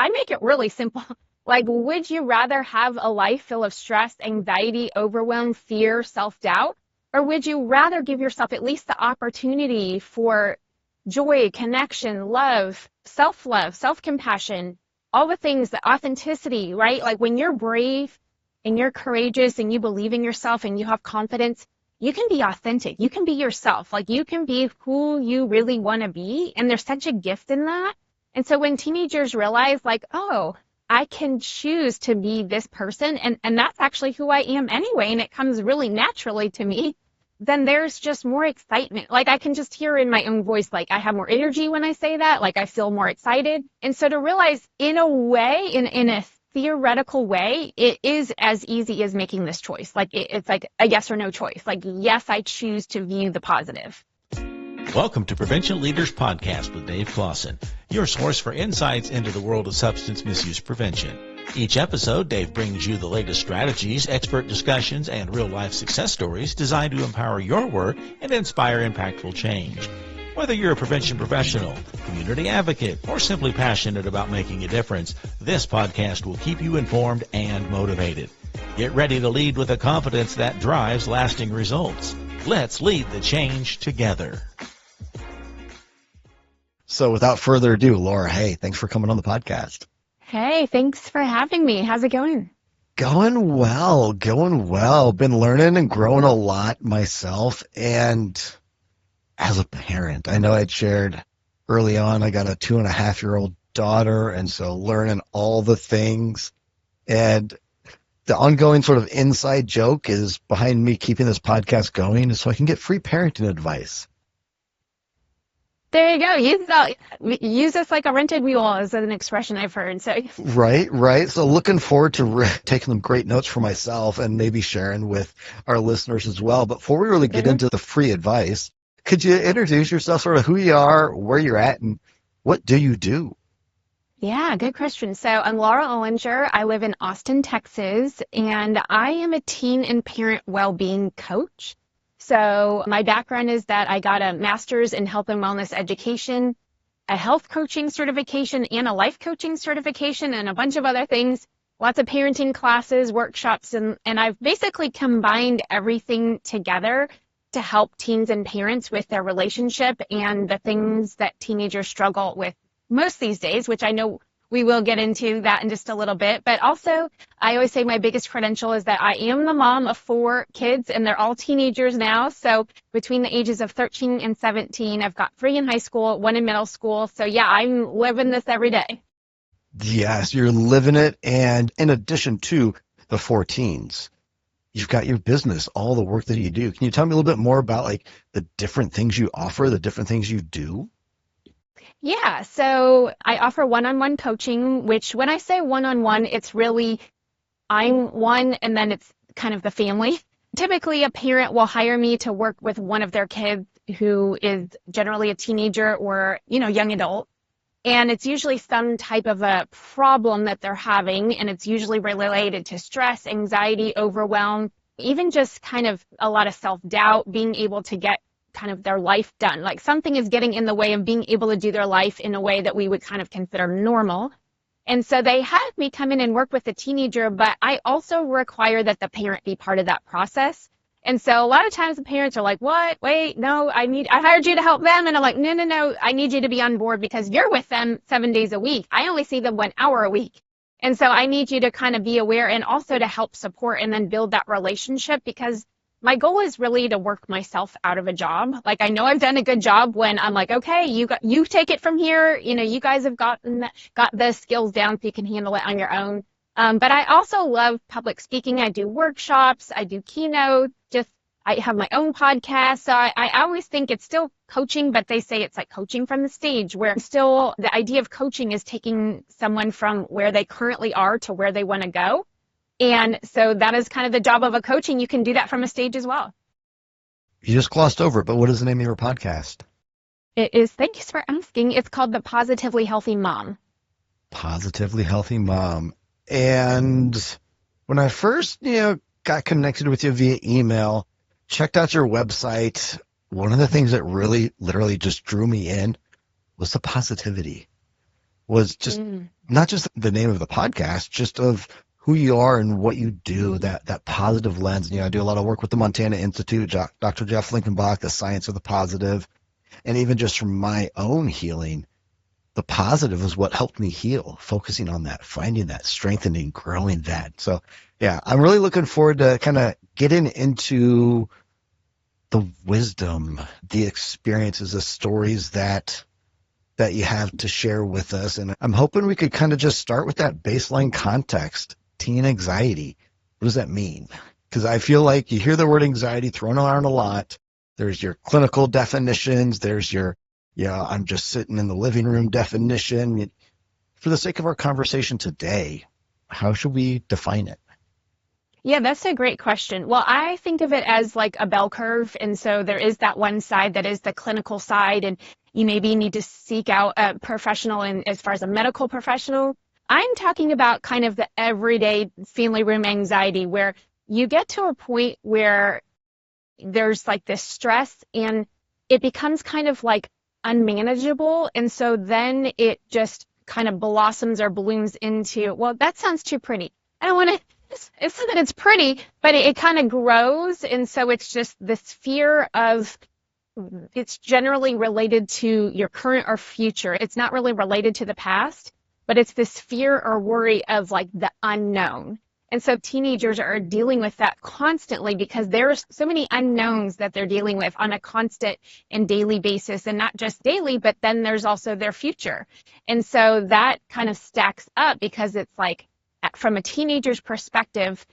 I make it really simple. Like, would you rather have a life full of stress, anxiety, overwhelm, fear, self-doubt? Or would you rather give yourself at least the opportunity for joy, connection, love, self-love, self-compassion, all the things, the authenticity, right? Like when you're brave and you're courageous and you believe in yourself and you have confidence, you can be authentic. You can be yourself. Like you can be who you really want to be. And there's such a gift in that. And so when teenagers realize like, oh, I can choose to be this person and that's actually who I am anyway, and it comes really naturally to me, then there's just more excitement. Like I can just hear in my own voice, like I have more energy when I say that, like I feel more excited. And so to realize in a way, in a theoretical way, it is as easy as making this choice. Like it's like a yes or no choice. Like, yes, I choose to view the positive. Welcome to Prevention Leaders Podcast with Dave Clausen, your source for insights into the world of substance misuse prevention. Each episode, Dave brings you the latest strategies, expert discussions, and real-life success stories designed to empower your work and inspire impactful change. Whether you're a prevention professional, community advocate, or simply passionate about making a difference, this podcast will keep you informed and motivated. Get ready to lead with a confidence that drives lasting results. Let's lead the change together. So without further ado, Laura, hey, thanks for coming on the podcast. Hey, thanks for having me. How's it going? Going well. Been learning and growing a lot myself. And as a parent, I know I'd shared early on, I got a 2.5-year-old daughter. And so learning all the things, and the ongoing sort of inside joke is behind me keeping this podcast going is so I can get free parenting advice. There you go. Use this like a rented mule is an expression I've heard. So Right. So looking forward to taking some great notes for myself and maybe sharing with our listeners as well. But before we really get into the free advice, could you introduce yourself, sort of who you are, where you're at, and what do you do? Yeah, good question. So I'm Laura Ollinger. I live in Austin, Texas, and I am a teen and parent well-being coach. So my background is that I got a master's in health and wellness education, a health coaching certification, and a life coaching certification, and a bunch of other things, lots of parenting classes, workshops, and I've basically combined everything together to help teens and parents with their relationship and the things that teenagers struggle with most these days, which I know we will get into that in just a little bit. But also, I always say my biggest credential is that I am the mom of 4 kids, and they're all teenagers now. So between the ages of 13 and 17, I've got 3 in high school, 1 in middle school. So yeah, I'm living this every day. Yes, you're living it. And in addition to the 4 teens, you've got your business, all the work that you do. Can you tell me a little bit more about like the different things you offer, the different things you do? Yeah, so I offer one-on-one coaching, which when I say one-on-one, it's really I'm one and then it's kind of the family. Typically, a parent will hire me to work with one of their kids who is generally a teenager or, young adult. And it's usually some type of a problem that they're having, and it's usually related to stress, anxiety, overwhelm, even just kind of a lot of self-doubt, being able to get kind of their life done. Like something is getting in the way of being able to do their life in a way that we would kind of consider normal. And so they have me come in and work with the teenager, but I also require that the parent be part of that process. And so a lot of times the parents are like, what? Wait, no, I hired you to help them. And I'm like, no, I need you to be on board because you're with them 7 days a week. I only see them 1 hour a week. And so I need you to kind of be aware and also to help support and then build that relationship, because my goal is really to work myself out of a job. Like I know I've done a good job when I'm like, okay, you take it from here. You guys have got the skills down so you can handle it on your own. But I also love public speaking. I do workshops, I do keynotes, I have my own podcast. So I always think it's still coaching, but they say it's like coaching from the stage, where still the idea of coaching is taking someone from where they currently are to where they want to go. And so that is kind of the job of a coach, and you can do that from a stage as well. You just glossed over it, but what is the name of your podcast? It is, thank you for asking, it's called The Positively Healthy Mom. Positively Healthy Mom. And when I first, got connected with you via email, checked out your website, one of the things that really literally just drew me in was the positivity. was just Mm. not just the name of the podcast, just of who you are and what you do, that positive lens. I do a lot of work with the Montana Institute, Dr. Jeff Linkenbach, the science of the positive, and even just from my own healing, the positive is what helped me heal, focusing on that, finding that, strengthening, growing that. So yeah, I'm really looking forward to kind of getting into the wisdom, the experiences, the stories that you have to share with us. And I'm hoping we could kind of just start with that baseline context. Teen anxiety. What does that mean? Because I feel like you hear the word anxiety thrown around a lot. There's your clinical definitions. There's your, I'm just sitting in the living room definition. For the sake of our conversation today, how should we define it? Yeah, that's a great question. Well, I think of it as like a bell curve. And so there is that one side that is the clinical side, and you maybe need to seek out a professional. And as far as a medical professional, I'm talking about kind of the everyday family room anxiety where you get to a point where there's like this stress and it becomes kind of like unmanageable. And so then it just kind of blossoms or blooms into, well, that sounds too pretty. I don't want to, it's not that it's pretty, but it kind of grows. And so it's just this fear of, it's generally related to your current or future. It's not really related to the past, but it's this fear or worry of like the unknown. And so teenagers are dealing with that constantly because there's so many unknowns that they're dealing with on a constant and daily basis, and not just daily, but then there's also their future. And so that kind of stacks up because it's like, from a teenager's perspective,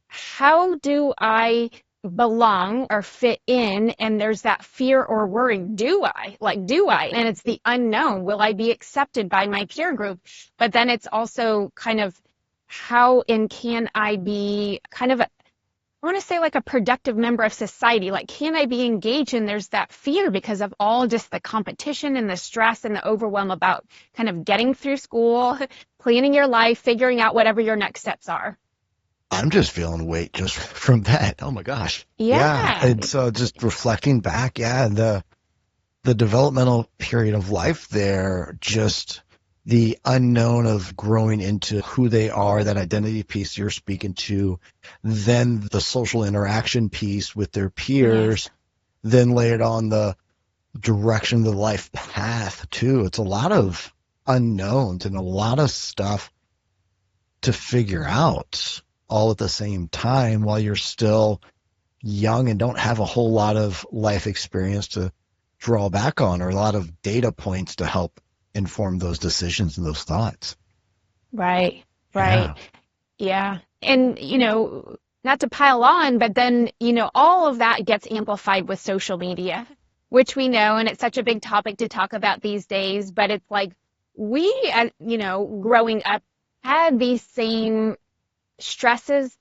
how do I belong or fit in? And there's that fear or worry. Do I? And it's the unknown. Will I be accepted by my peer group? But then it's also kind of how and can I be kind of, I want to say like a productive member of society? Like, can I be engaged? And there's that fear because of all just the competition and the stress and the overwhelm about kind of getting through school, planning your life, figuring out whatever your next steps are. I'm just feeling weight just from that. Oh my gosh. Yeah. Yeah. And so just reflecting back, the developmental period of life there, just the unknown of growing into who they are, that identity piece you're speaking to, then the social interaction piece with their peers, Yes. then layered on the direction, the life path too. It's a lot of unknowns and a lot of stuff to figure out all at the same time while you're still young and don't have a whole lot of life experience to draw back on, or a lot of data points to help inform those decisions and those thoughts. Right. Yeah. Right. Yeah. And, not to pile on, but then, all of that gets amplified with social media, which we know, and it's such a big topic to talk about these days, but it's like we, growing up had these same stresses,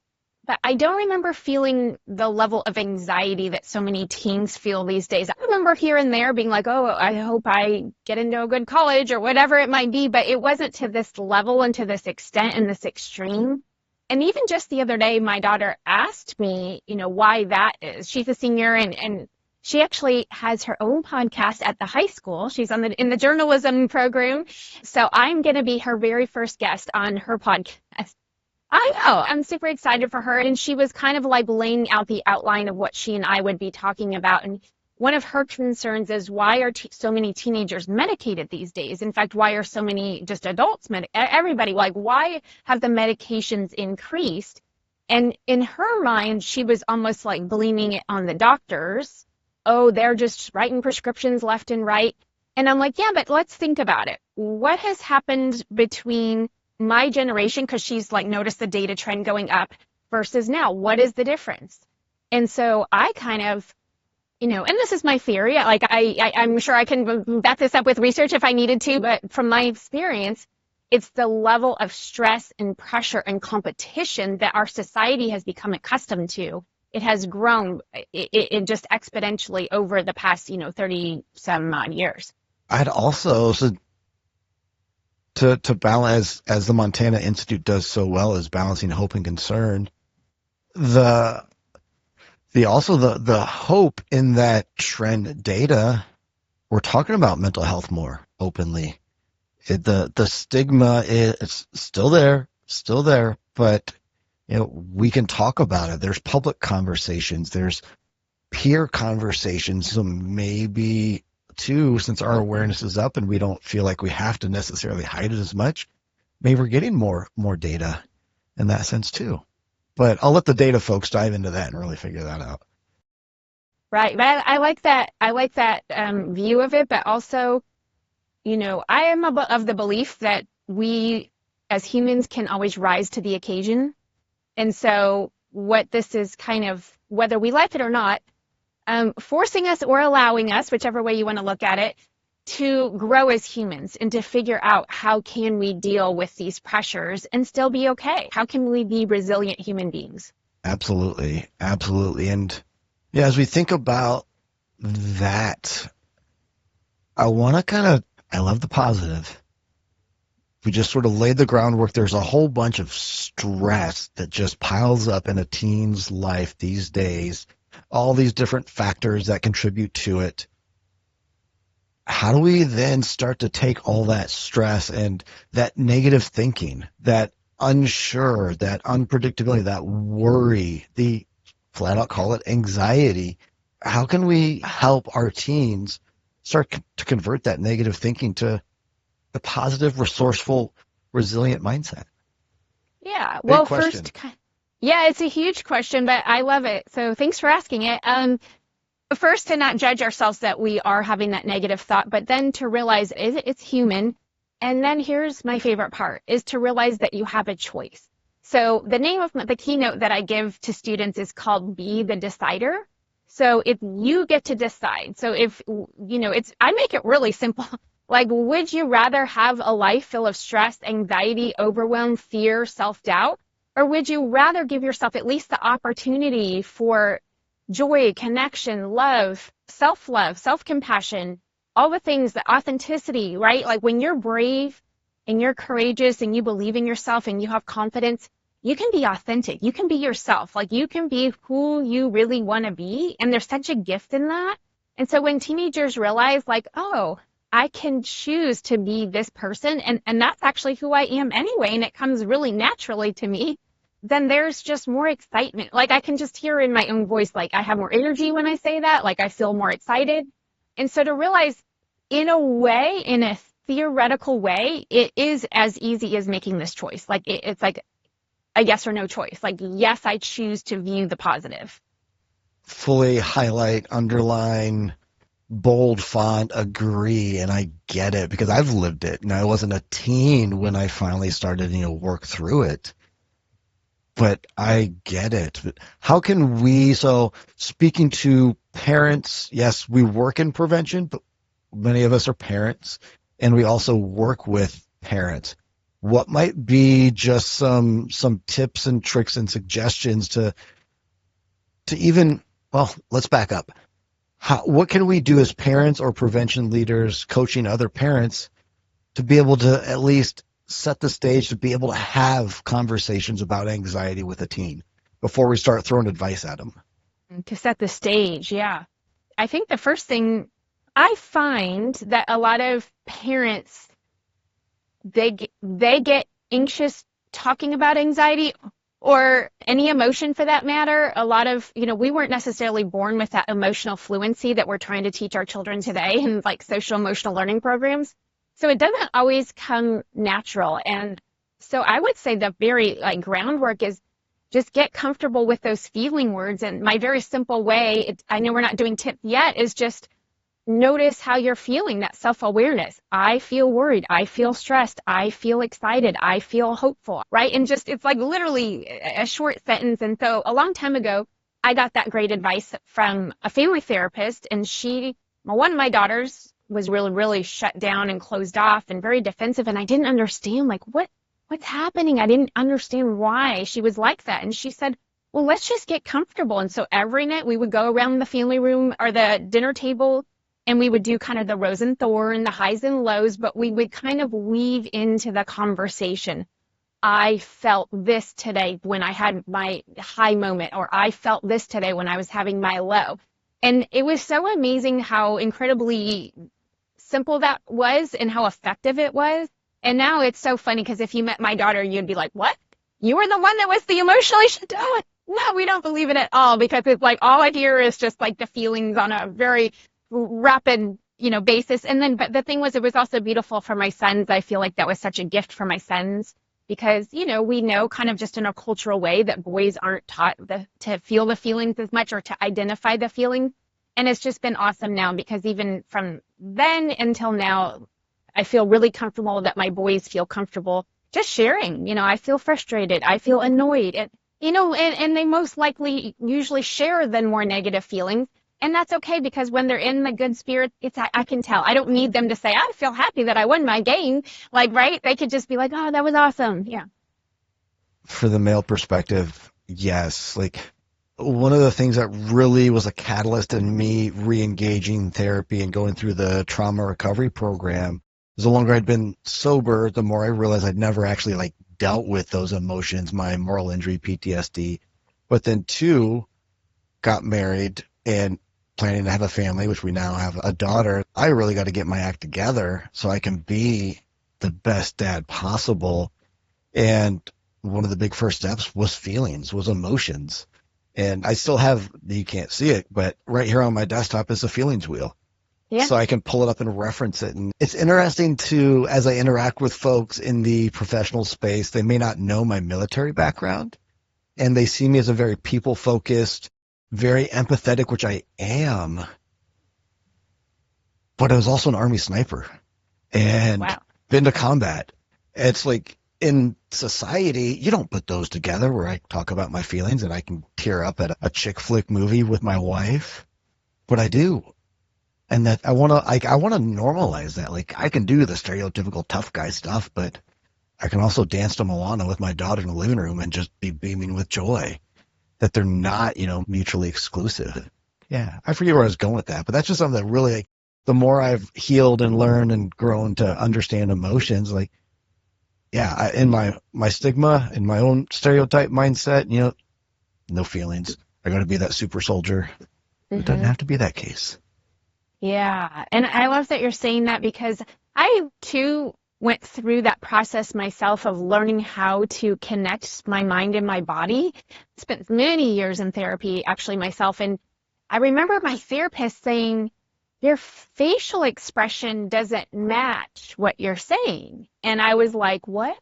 but I don't remember feeling the level of anxiety that so many teens feel these days. I remember here and there being like, oh, I hope I get into a good college or whatever it might be, but it wasn't to this level and to this extent and this extreme. And even just the other day, my daughter asked me, why that is. She's a senior and she actually has her own podcast at the high school. She's in the journalism program. So I'm going to be her very first guest on her podcast. I know. I'm super excited for her. And she was kind of like laying out the outline of what she and I would be talking about. And one of her concerns is, why are so many teenagers medicated these days? In fact, why are so many just adults everybody, like, why have the medications increased? And in her mind, she was almost like blaming it on the doctors. Oh, they're just writing prescriptions left and right. And I'm like, yeah, but let's think about it. What has happened between my generation, because she's like noticed the data trend going up, versus now? What is the difference? And so I kind of, and this is my theory, like I'm sure I can back this up with research if I needed to, but from my experience, it's the level of stress and pressure and competition that our society has become accustomed to. It has grown it just exponentially over the past, 30 some odd years. I'd also, so to balance, as the Montana Institute does so well, is balancing hope and concern. The hope in that trend data, we're talking about mental health more openly. The stigma is still there, but we can talk about it. There's public conversations, there's peer conversations, so maybe too, since our awareness is up and we don't feel like we have to necessarily hide it as much, maybe we're getting more data in that sense too. But I'll let the data folks dive into that and really figure that out. Right. But I like that. I like that view of it. But also, I am of the belief that we as humans can always rise to the occasion. And so what this is kind of, whether we like it or not, forcing us or allowing us, whichever way you want to look at it, to grow as humans and to figure out how can we deal with these pressures and still be okay? How can we be resilient human beings? Absolutely. Absolutely. And yeah, as we think about that, I want to I love the positive. We just sort of laid the groundwork. There's a whole bunch of stress that just piles up in a teen's life these days, all these different factors that contribute to it. How do we then start to take all that stress and that negative thinking, that unsure, that unpredictability, that worry, the flat out call it anxiety? How can we help our teens start to convert that negative thinking to the positive, resourceful, resilient mindset? Yeah. Big Well, question. yeah, it's a huge question, but I love it. So thanks for asking it. First, to not judge ourselves that we are having that negative thought, but then to realize it's human. And then here's my favorite part, is to realize that you have a choice. So the name of the keynote that I give to students is called Be the Decider. So if you get to decide, so if, I make it really simple. Like, would you rather have a life full of stress, anxiety, overwhelm, fear, self-doubt? Or would you rather give yourself at least the opportunity for joy, connection, love, self-love, self-compassion, all the things, the authenticity, right? Like when you're brave and you're courageous and you believe in yourself and you have confidence, you can be authentic. You can be yourself. Like you can be who you really want to be. And there's such a gift in that. And so when teenagers realize like, oh, I can choose to be this person and that's actually who I am anyway, and it comes really naturally to me, then there's just more excitement. Like I can just hear in my own voice, like I have more energy when I say that, like I feel more excited. And so to realize in a way, in a theoretical way, it is as easy as making this choice. Like it's like a yes or no choice. Like, yes, I choose to view the positive. Fully highlight, underline, bold font, agree, and I get it because I've lived it. And I wasn't a teen when I finally started, work through it. But I get it. But how can we, so speaking to parents, yes, we work in prevention, but many of us are parents, and we also work with parents. What might be just some tips and tricks and suggestions to even, well, let's back up. What can we do as parents or prevention leaders coaching other parents to be able to at least set the stage to be able to have conversations about anxiety with a teen before we start throwing advice at them? To set the stage, yeah. I think the first thing I find that a lot of parents, they get anxious talking about anxiety or any emotion for that matter. A lot of, we weren't necessarily born with that emotional fluency that we're trying to teach our children today in like social emotional learning programs. So it doesn't always come natural. And so I would say the very groundwork is just get comfortable with those feeling words. And my very simple way, I know we're not doing tips yet, is just notice how you're feeling, that self-awareness. I feel worried. I feel stressed. I feel excited. I feel hopeful, right? And just, it's like literally a short sentence. And so a long time ago, I got that great advice from a family therapist, and one of my daughters was really, really shut down and closed off and very defensive. And I didn't understand what's happening. I didn't understand why she was like that. And she said, well, let's just get comfortable. And so every night we would go around the family room or the dinner table, and we would do kind of the rose and thorn, the highs and lows, but we would kind of weave into the conversation. I felt this today when I had my high moment, or I felt this today when I was having my low. And it was so amazing how incredibly simple that was and how effective it was. And now it's so funny because if you met my daughter, you'd be like, what? You were the one that was the emotionally shut down? No, we don't believe it at all, because it's like all I hear is just like the feelings on a very rapid, basis. And then, but the thing was, it was also beautiful for my sons. I feel like that was such a gift for my sons because, we know kind of just in a cultural way that boys aren't taught to feel the feelings as much or to identify the feelings. And it's just been awesome now because even from then until now, I feel really comfortable that my boys feel comfortable just sharing. I feel frustrated. I feel annoyed. And they most likely usually share the more negative feelings. And that's okay because when they're in the good spirit, I can tell. I don't need them to say, I feel happy that I won my game. Like, right? They could just be like, oh, that was awesome. Yeah. For the male perspective, yes. Like, one of the things that really was a catalyst in me re-engaging therapy and going through the trauma recovery program is the longer I'd been sober, the more I realized I'd never actually dealt with those emotions, my moral injury, PTSD. But then two, got married and planning to have a family, which we now have a daughter. I really got to get my act together so I can be the best dad possible. And one of the big first steps was feelings, was emotions. And I still have, you can't see it, but right here on my desktop is a feelings wheel. Yeah. So I can pull it up and reference it. And it's interesting to, as I interact with folks in the professional space, they may not know my military background and they see me as a very people focused, very empathetic, which I am. But I was also an Army sniper and Wow. been to combat. It's like, in society, you don't put those together where I talk about my feelings and I can tear up at a chick flick movie with my wife, but I do. And that I want to normalize that. Like, I can do the stereotypical tough guy stuff, but I can also dance to Moana with my daughter in the living room and just be beaming with joy that they're not, mutually exclusive. Yeah. I forget where I was going with that, but that's just something that really, the more I've healed and learned and grown to understand emotions, in my stigma, in my own stereotype mindset, no feelings. I got to be that super soldier. Mm-hmm. It doesn't have to be that case. Yeah. And I love that you're saying that because I too went through that process myself of learning how to connect my mind and my body. Spent many years in therapy actually myself. And I remember my therapist saying, your facial expression doesn't match what you're saying. And I was like, what?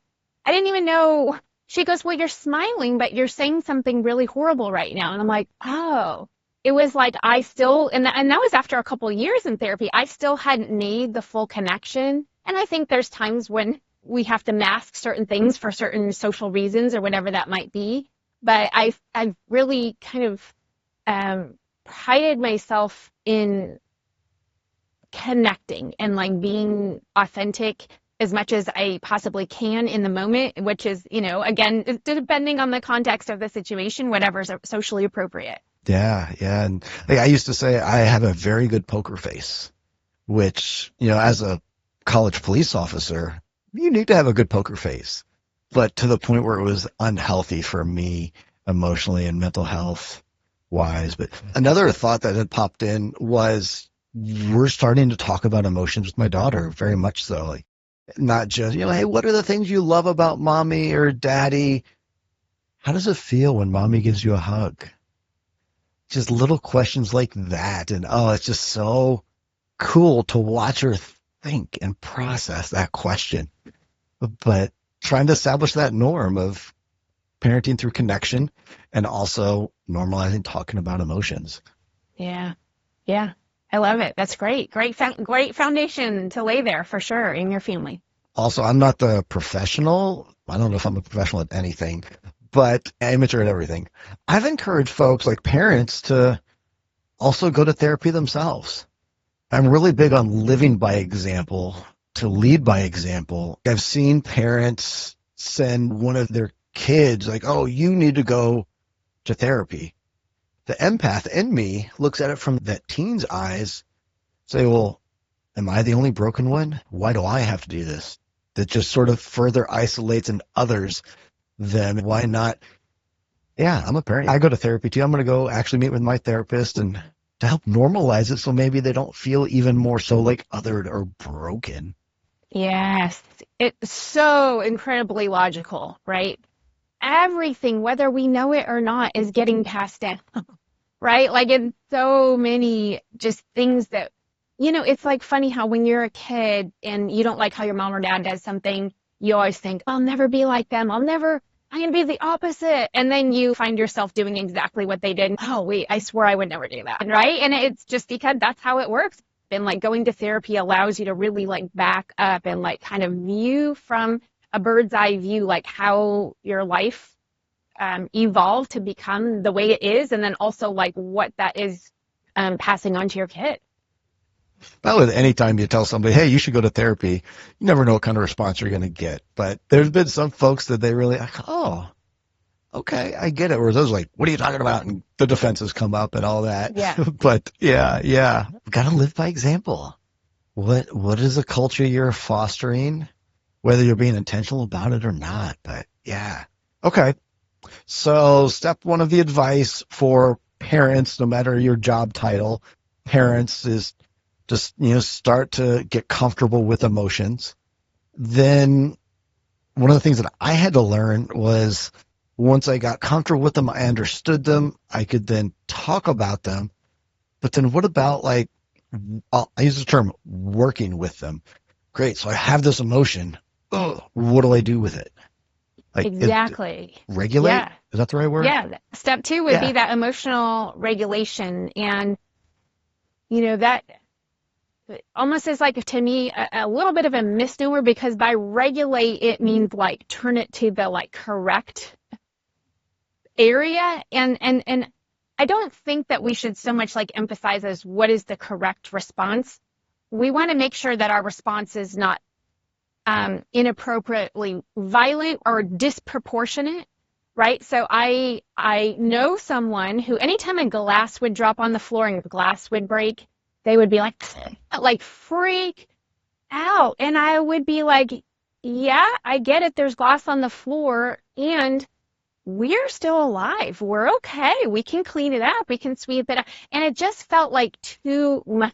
I didn't even know. She goes, well, you're smiling, but you're saying something really horrible right now. And I'm like, oh, it was like I still, and that was after a couple of years in therapy, I still hadn't made the full connection. And I think there's times when we have to mask certain things for certain social reasons or whatever that might be. But I've really kind of prided myself in connecting and being authentic as much as I possibly can in the moment, which is, again, depending on the context of the situation, whatever's socially appropriate. Yeah. Yeah. And I used to say I have a very good poker face, which, as a college police officer, you need to have a good poker face, but to the point where it was unhealthy for me emotionally and mental health wise. But another thought that had popped in was, we're starting to talk about emotions with my daughter, very much so. Not just, hey, what are the things you love about mommy or daddy? How does it feel when mommy gives you a hug? Just little questions like that. And it's just so cool to watch her think and process that question. But trying to establish that norm of parenting through connection and also normalizing talking about emotions. Yeah. Yeah. I love it. That's great. Great foundation to lay there for sure in your family. Also, I'm not the professional. I don't know if I'm a professional at anything, but amateur at everything. I've encouraged folks like parents to also go to therapy themselves. I'm really big on living by example, to lead by example. I've seen parents send one of their kids like, oh, you need to go to therapy. The empath in me looks at it from that teen's eyes, say, well, am I the only broken one? Why do I have to do this? That just sort of further isolates and others them. Why not? Yeah, I'm a parent. I go to therapy too. I'm going to go actually meet with my therapist and to help normalize it so maybe they don't feel even more so othered or broken. Yes. It's so incredibly logical, right? Everything, whether we know it or not, is getting passed down, right? Like in so many just things that, it's like funny how when you're a kid and you don't like how your mom or dad does something, you always think, I'll never be like them. I'm going to be the opposite. And then you find yourself doing exactly what they did. Oh, wait, I swore I would never do that. Right. And it's just because that's how it works. And like going to therapy allows you to really like back up and like kind of view from a bird's eye view, like how your life evolved to become the way it is. And then also like what that is passing on to your kid. Well, with any time you tell somebody, hey, you should go to therapy, you never know what kind of response you're going to get. But there's been some folks that they really, like, oh, okay, I get it. Whereas those like, what are you talking about? And the defenses come up and all that. Yeah. But yeah, we've got to live by example. What is the culture you're fostering, whether you're being intentional about it or not? But yeah. Okay. So step one of the advice for parents, no matter your job title, parents is just, start to get comfortable with emotions. Then one of the things that I had to learn was once I got comfortable with them, I understood them, I could then talk about them. But then what about like, I use the term working with them. Great. So I have this emotion. Oh, what do I do with it? Like Exactly. Regulate? Yeah. Is that the right word? Yeah. Step two would be that emotional regulation. And, that almost is like, to me, a little bit of a misnomer because by regulate, it means like turn it to the like correct area. And I don't think that we should so much like emphasize as what is the correct response. We want to make sure that our response is not inappropriately violent or disproportionate, right? So I know someone who anytime a glass would drop on the floor and the glass would break, they would be like freak out. And I would be like, yeah, I get it. There's glass on the floor and we're still alive. We're okay. We can clean it up. We can sweep it up. And it just felt like too much.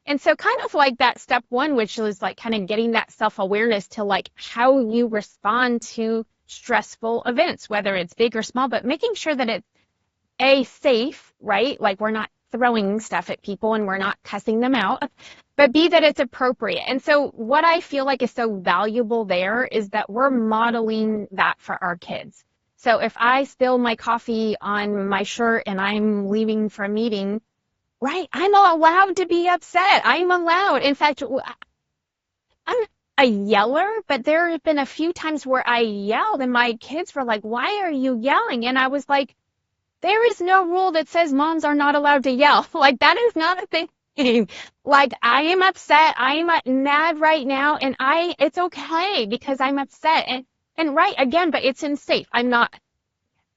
And so kind of like that step one, which was like kind of getting that self-awareness to like how you respond to stressful events, whether it's big or small, but making sure that it's safe, right? Like we're not throwing stuff at people and we're not cussing them out, but B, that it's appropriate. And so what I feel like is so valuable there is that we're modeling that for our kids. So if I spill my coffee on my shirt and I'm leaving for a meeting, right, I'm allowed to be upset. I'm allowed. In fact, I'm a yeller, but there have been a few times where I yelled and my kids were like, why are you yelling? And I was like, there is no rule that says moms are not allowed to yell. Like, that is not a thing. Like, I am upset. I am mad right now. And it's okay because I'm upset. And right, again, but it's in safe. I'm not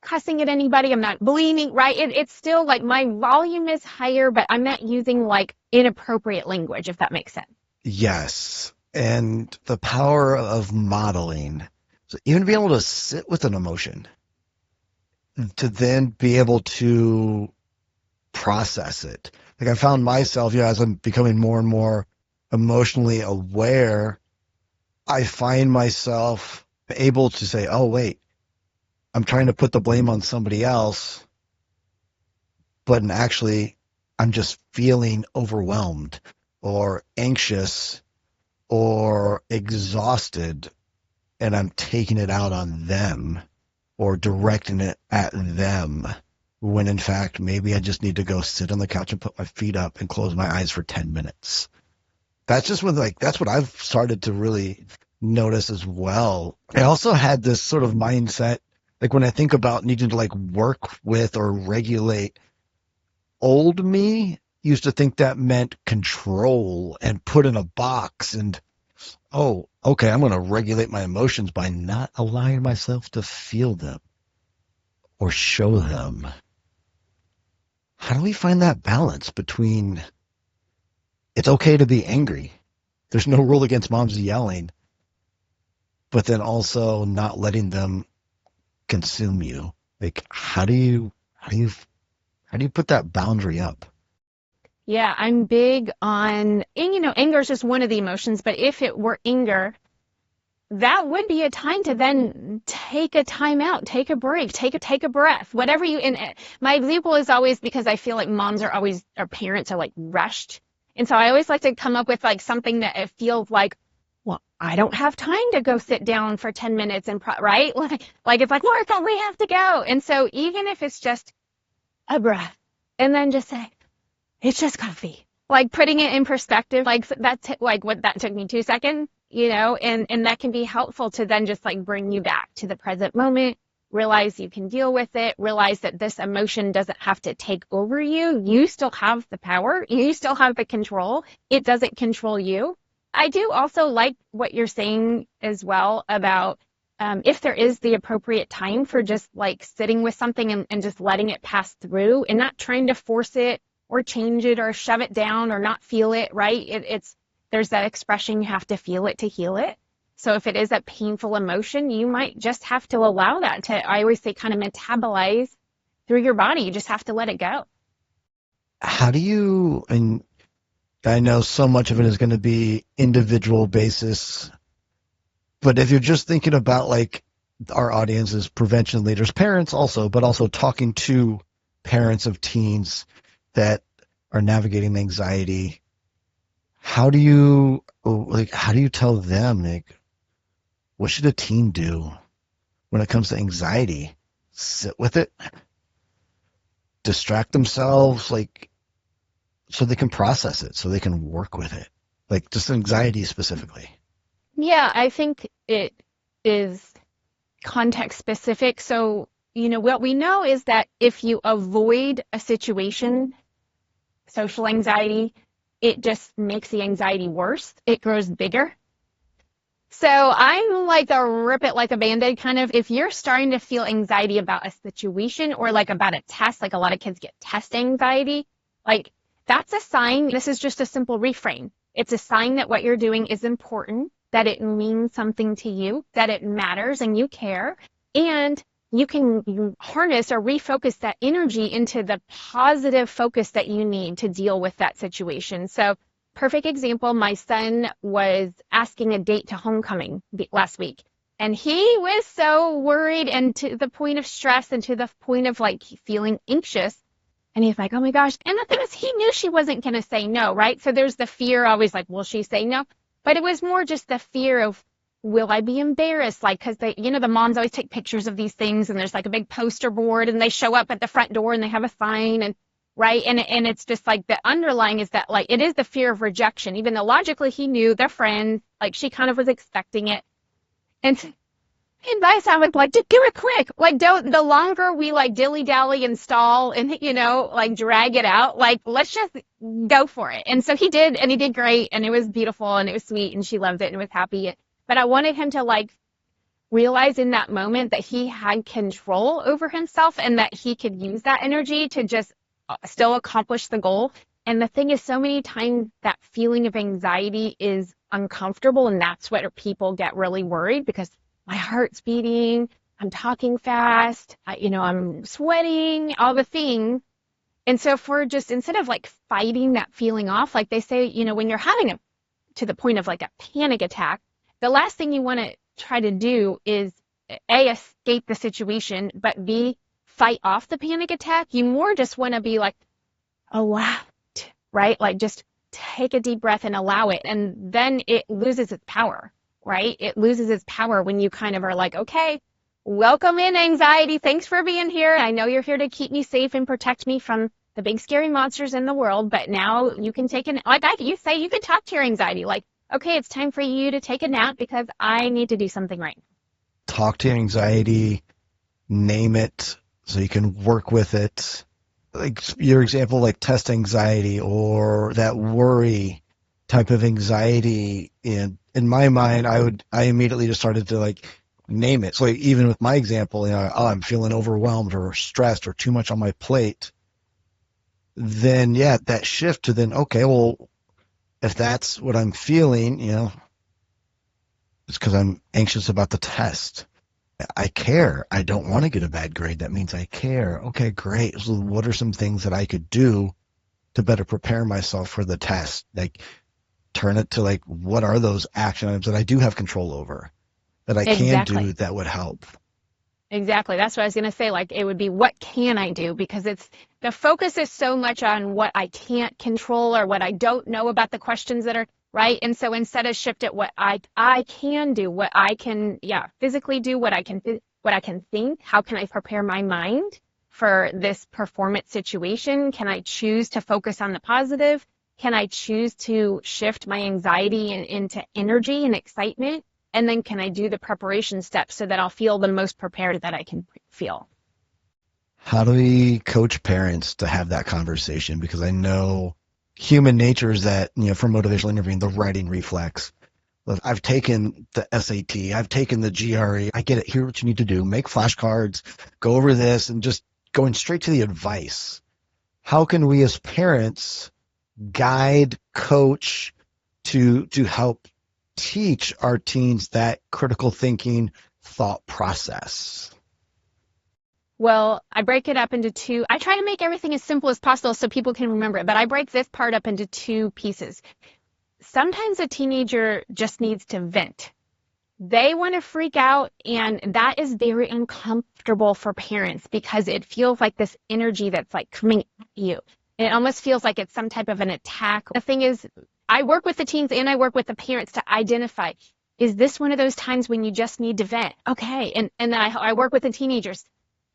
cussing at anybody. I'm not bleeding, right? It's still like my volume is higher, but I'm not using like inappropriate language, if that makes sense. Yes. And the power of modeling. So even be able to sit with an emotion, to then be able to process it. Like I found myself, as I'm becoming more and more emotionally aware, I find myself able to say, oh, wait, I'm trying to put the blame on somebody else, but actually I'm just feeling overwhelmed or anxious or exhausted, and I'm taking it out on them or directing it at them, when in fact maybe I just need to go sit on the couch and put my feet up and close my eyes for 10 minutes. That's just that's what I've started to really notice as well. I also had this sort of mindset, like when I think about needing to like work with or regulate, old me used to think that meant control and put in a box and, oh, okay, I'm going to regulate my emotions by not allowing myself to feel them or show them. How do we find that balance between it's okay to be angry? There's no rule against moms yelling, but then also not letting them consume you. Like, how do you put that boundary up? Yeah, I'm big on, and anger is just one of the emotions, but if it were anger, that would be a time to then take a time out, take a break, take a breath, whatever you, and my example is always because I feel like moms are always, or parents are like rushed. And so I always like to come up with like something that it feels like, well, I don't have time to go sit down for 10 minutes and, right? Like it's like, Martha, we have to go. And so even if it's just a breath and then just say, it's just coffee. Like putting it in perspective, like that's like what that took me 2 seconds, and that can be helpful to then just like bring you back to the present moment, realize you can deal with it, realize that this emotion doesn't have to take over you. You still have the power. You still have the control. It doesn't control you. I do also like what you're saying as well about if there is the appropriate time for just like sitting with something and just letting it pass through and not trying to force it or change it or shove it down or not feel it, right? There's that expression, you have to feel it to heal it. So if it is a painful emotion, you might just have to allow that to, I always say, kind of metabolize through your body. You just have to let it go. How do you, and I know so much of it is going to be individual basis, but if you're just thinking about like our audience is prevention leaders, parents also, but also talking to parents of teens that are navigating anxiety, how do you tell them, like, what should a teen do when it comes to anxiety? Sit with it, distract themselves, like, so they can process it, so they can work with it, like just anxiety specifically. Yeah, I think it is context specific. So, what we know is that if you avoid a situation, social anxiety, it just makes the anxiety worse. It grows bigger. So I'm like a rip it like a Band-Aid kind of, if you're starting to feel anxiety about a situation or like about a test, like a lot of kids get test anxiety, like that's a sign. This is just a simple reframe. It's a sign that what you're doing is important, that it means something to you, that it matters and you care. And you harness or refocus that energy into the positive focus that you need to deal with that situation. So perfect example, my son was asking a date to homecoming last week. And he was so worried and to the point of stress and to the point of like feeling anxious. And he's like, oh my gosh. And the thing is, he knew she wasn't going to say no, right? So there's the fear always like, will she say no? But it was more just the fear of, will I be embarrassed? Like, because the moms always take pictures of these things and there's like a big poster board and they show up at the front door and they have a sign and right. And it's just like the underlying is that like, it is the fear of rejection, even though logically he knew they're friends, like she kind of was expecting it. And advice I was like, just do it quick. Like, the longer we like dilly dally and stall and, like drag it out, like, let's just go for it. And so he did, and he did great. And it was beautiful and it was sweet and she loved it and was happy. But I wanted him to like realize in that moment that he had control over himself and that he could use that energy to just still accomplish the goal. And the thing is, so many times that feeling of anxiety is uncomfortable. And that's what people get really worried because my heart's beating, I'm talking fast, I'm sweating, all the things. And so if we're just, instead of like fighting that feeling off, like they say, when you're having to the point of like a panic attack, the last thing you want to try to do is A, escape the situation, but B, fight off the panic attack. You more just want to be like, allow it, right? Like just take a deep breath and allow it. And then it loses its power, right? It loses its power when you kind of are like, okay, welcome in anxiety. Thanks for being here. I know you're here to keep me safe and protect me from the big scary monsters in the world, but now you can take you say you can talk to your anxiety. Like, okay, it's time for you to take a nap because I need to do something right. Talk to your anxiety, name it so you can work with it. Like your example, like test anxiety or that worry type of anxiety. In my mind, I immediately just started to like name it. So like, even with my example, I'm feeling overwhelmed or stressed or too much on my plate. Then yeah, that shift to then, okay, well, if that's what I'm feeling, it's because I'm anxious about the test. I care. I don't want to get a bad grade. That means I care. Okay, great. So what are some things that I could do to better prepare myself for the test? Like, turn it to like, what are those action items that I do have control over, that I can do Exactly. that would help? Exactly. That's what I was going to say. Like, it would be, what can I do? Because it's the focus is so much on what I can't control or what I don't know about the questions that are right. And so instead of shift it, what I can do, what I can, yeah, physically do, what I can think, how can I prepare my mind for this performance situation? Can I choose to focus on the positive? Can I choose to shift my anxiety into energy and excitement? And then can I do the preparation steps so that I'll feel the most prepared that I can feel? How do we coach parents to have that conversation? Because I know human nature is that, for motivational interviewing, the writing reflex. Look, I've taken the SAT, I've taken the GRE, I get it. Here's what you need to do. Make flashcards, go over this, and just going straight to the advice. How can we as parents guide, coach to help teach our teens that critical thinking thought process? Well, I break it up into two. I try to make everything as simple as possible so people can remember it, but I break this part up into two pieces. Sometimes a teenager just needs to vent. They want to freak out, and that is very uncomfortable for parents because it feels like this energy that's like coming at you. And it almost feels like it's some type of an attack. The thing is, I work with the teens and I work with the parents to identify, is this one of those times when you just need to vent? Okay. And then I work with the teenagers.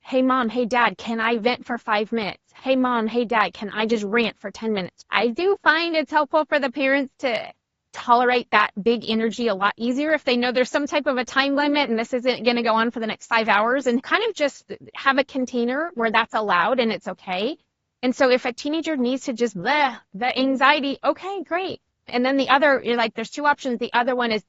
Hey, mom, hey, dad, can I vent for 5 minutes? Hey, mom, hey, dad, can I just rant for 10 minutes? I do find it's helpful for the parents to tolerate that big energy a lot easier if they know there's some type of a time limit and this isn't going to go on for the next 5 hours, and kind of just have a container where that's allowed and it's okay. And so if a teenager needs to just the anxiety, okay, great. And then the other, you're like, there's two options. The other one is,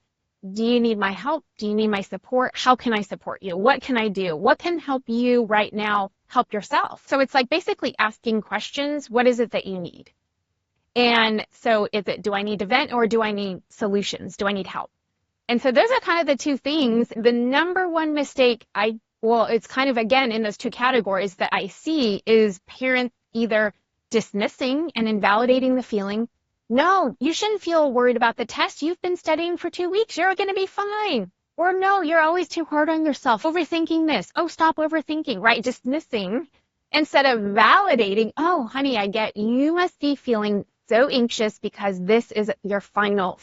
do you need my help? Do you need my support? How can I support you? What can I do? What can help you right now help yourself? So it's like basically asking questions. What is it that you need? And so is it, do I need to vent or do I need solutions? Do I need help? And so those are kind of the two things. The number one mistake it's kind of, again, in those two categories that I see is parents either dismissing and invalidating the feeling. No, you shouldn't feel worried about the test. You've been studying for 2 weeks. You're going to be fine. Or no, you're always too hard on yourself. Overthinking this. Oh, stop overthinking, right? Dismissing instead of validating. Oh, honey, I get you must be feeling so anxious because this is your final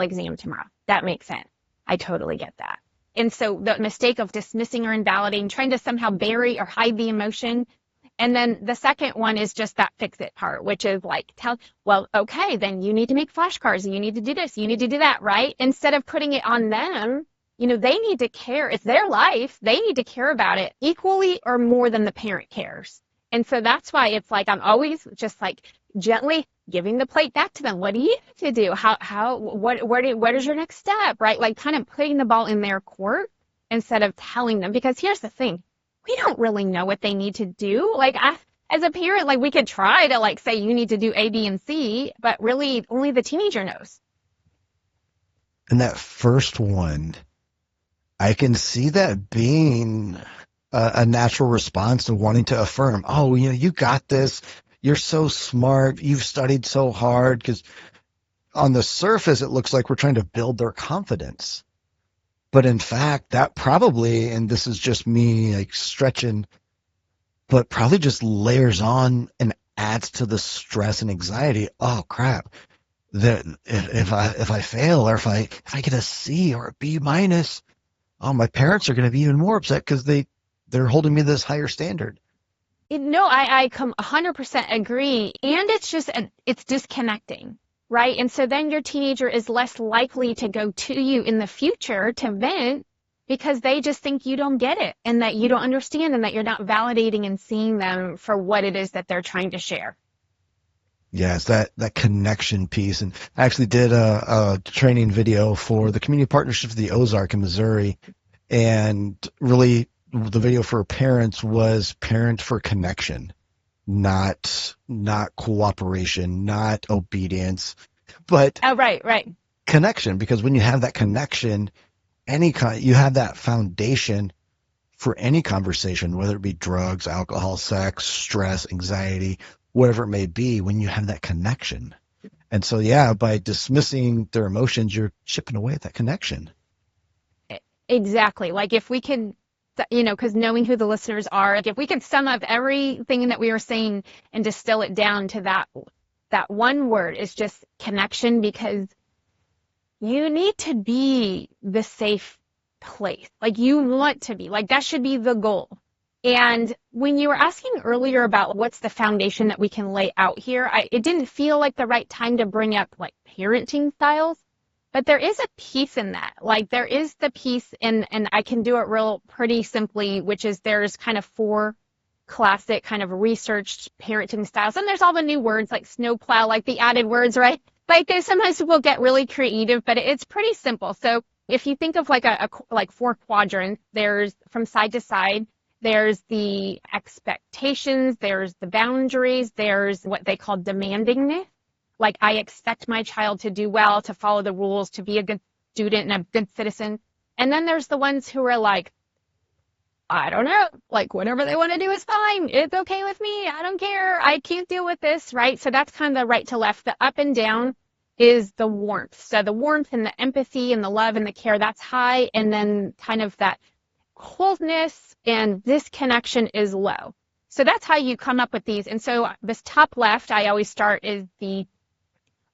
exam tomorrow. That makes sense. I totally get that. And so the mistake of dismissing or invalidating, trying to somehow bury or hide the emotion. And then the second one is just that fix it part, which is like, okay, then you need to make flashcards and you need to do this, you need to do that, right? Instead of putting it on them, they need to care. It's their life. They need to care about it equally or more than the parent cares. And so that's why it's like, I'm always just like gently giving the plate back to them. What do you need to do? What is your next step, right? Like kind of putting the ball in their court instead of telling them, because here's the thing. We don't really know what they need to do. Like as a parent, like we could try to like say you need to do A, B, and C, but really only the teenager knows. And that first one, I can see that being a natural response to wanting to affirm, oh, you got this. You're so smart. You've studied so hard. Because on the surface, it looks like we're trying to build their confidence. But in fact, that probably, and this is just me like stretching, but probably just layers on and adds to the stress and anxiety. Oh crap! If I fail, or if I get a C or a B minus, oh, my parents are going to be even more upset because they're holding me to this higher standard. No, I 100% agree, and it's disconnecting. Right. And so then your teenager is less likely to go to you in the future to vent because they just think you don't get it and that you don't understand and that you're not validating and seeing them for what it is that they're trying to share. Yes, that connection piece. And I actually did a training video for the community partnership of the Ozark in Missouri. And really the video for parents was parent for connection. Not cooperation, not obedience, but right. Connection. Because when you have that connection, you have that foundation for any conversation, whether it be drugs, alcohol, sex, stress, anxiety, whatever it may be, when you have that connection. And so, yeah, by dismissing their emotions, you're chipping away at that connection. Exactly. Like if we could, because knowing who the listeners are, like if we could sum up everything that we were saying and distill it down to that one word, is just connection, because you need to be the safe place. Like you want to be, like that should be the goal. And when you were asking earlier about what's the foundation that we can lay out here, it didn't feel like the right time to bring up like parenting styles, but there is a piece in that. Like there is the piece, and I can do it real pretty simply, which is there's kind of 4 classic kind of researched parenting styles. And there's all the new words like snowplow, like the added words, right? Like sometimes people get really creative, but it's pretty simple. So if you think of like like 4 quadrants, there's from side to side, there's the expectations, there's the boundaries, there's what they call demandingness. Like I expect my child to do well, to follow the rules, to be a good student and a good citizen. And then there's the ones who are like, I don't know, like whatever they want to do is fine. It's okay with me. I don't care. I can't deal with this, right? So that's kind of the right to left. The up and down is the warmth. So the warmth and the empathy and the love and the care, that's high. And then kind of that coldness and disconnection is low. So that's how you come up with these. And so this top left, I always start is the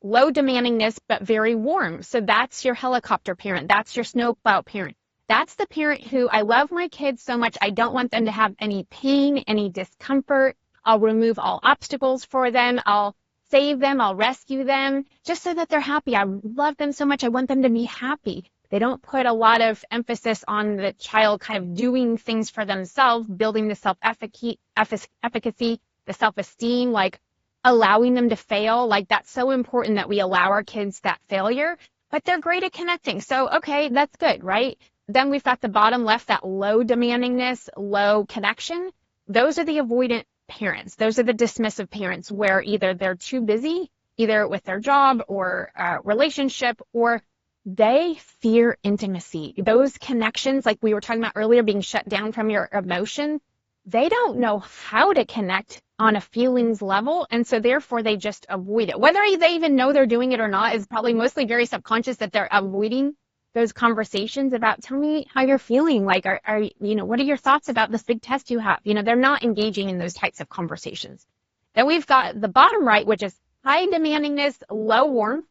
low demandingness, but very warm. So that's your helicopter parent. That's your snowplow parent. That's the parent who, I love my kids so much, I don't want them to have any pain, any discomfort. I'll remove all obstacles for them. I'll save them. I'll rescue them just so that they're happy. I love them so much. I want them to be happy. They don't put a lot of emphasis on the child kind of doing things for themselves, building the self-efficacy, the self-esteem, like allowing them to fail. Like that's so important that we allow our kids that failure, but they're great at connecting. So, okay, that's good, right? Then we've got the bottom left, that low demandingness, low connection. Those are the avoidant parents. Those are the dismissive parents where either they're too busy, either with their job or relationship, or they fear intimacy. Those connections, like we were talking about earlier, being shut down from your emotion, they don't know how to connect on a feelings level. And so therefore they just avoid it. Whether they even know they're doing it or not is probably mostly very subconscious, that they're avoiding those conversations about, tell me how you're feeling. Like, what are your thoughts about this big test you have? They're not engaging in those types of conversations. Then we've got the bottom right, which is high demandingness, low warmth.